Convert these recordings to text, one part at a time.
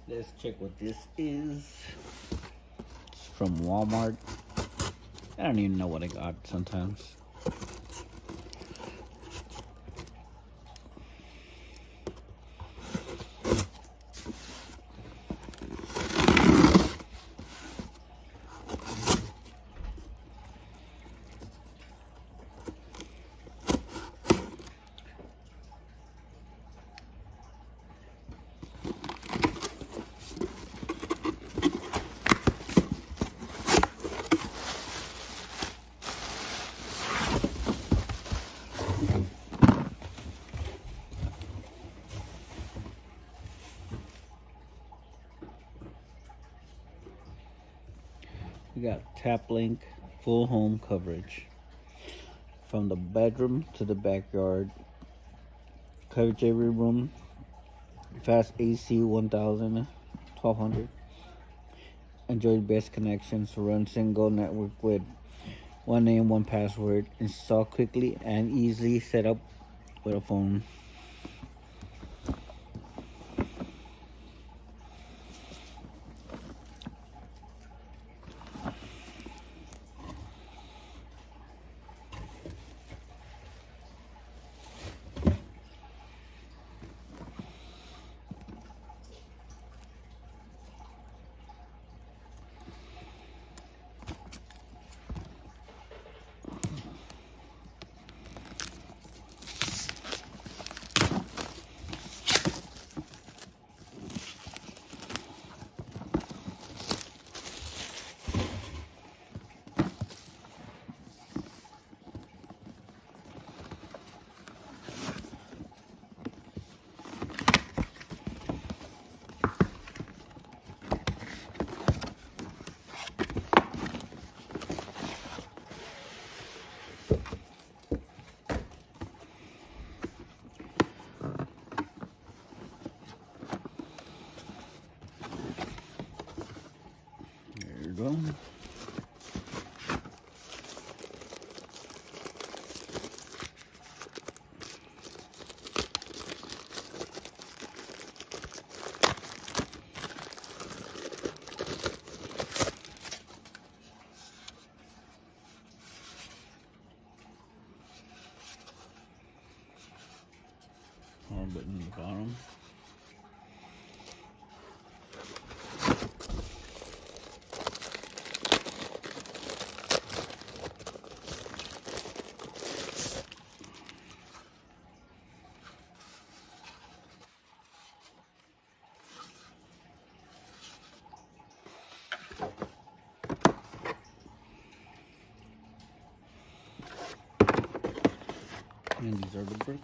Let's check what this is. It's from Walmart. I don't even know what I got sometimes. We got Tap Link full home coverage from the bedroom to the backyard. Coverage every room. Fast AC 1000, 1200. Enjoy best connections. Run single network with one name, one password. Install quickly and easily. Set up with a phone. There you go. Power button in the bottom. And these are the bricks.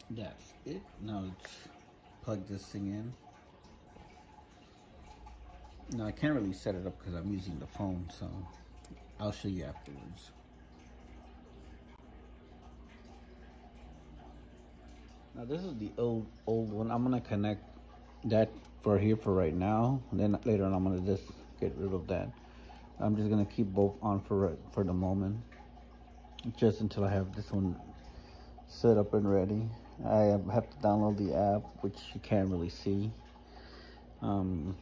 That's it. Now let's plug this thing in. Now I can't really set it up because I'm using the phone, so I'll show you afterwards. Now this is the old one. I'm gonna connect that for here for right now, and then later on I'm gonna just get rid of that. I'm just gonna keep both on for the moment, just until I have this one set up and ready. I have to download the app, which you can't really see. I'm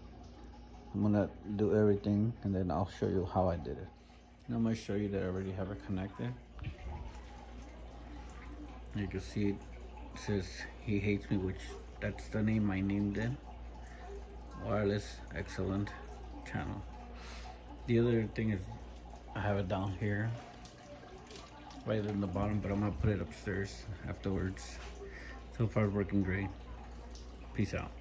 gonna do everything and then I'll show you how I did it. Now I'm gonna show you that I already have it connected. You can see it says He Hates Me, which that's the name I named it. Wireless Excellent channel. The other thing is I have it down here right in the bottom, but I'm gonna put it upstairs afterwards. So far working great. Peace out.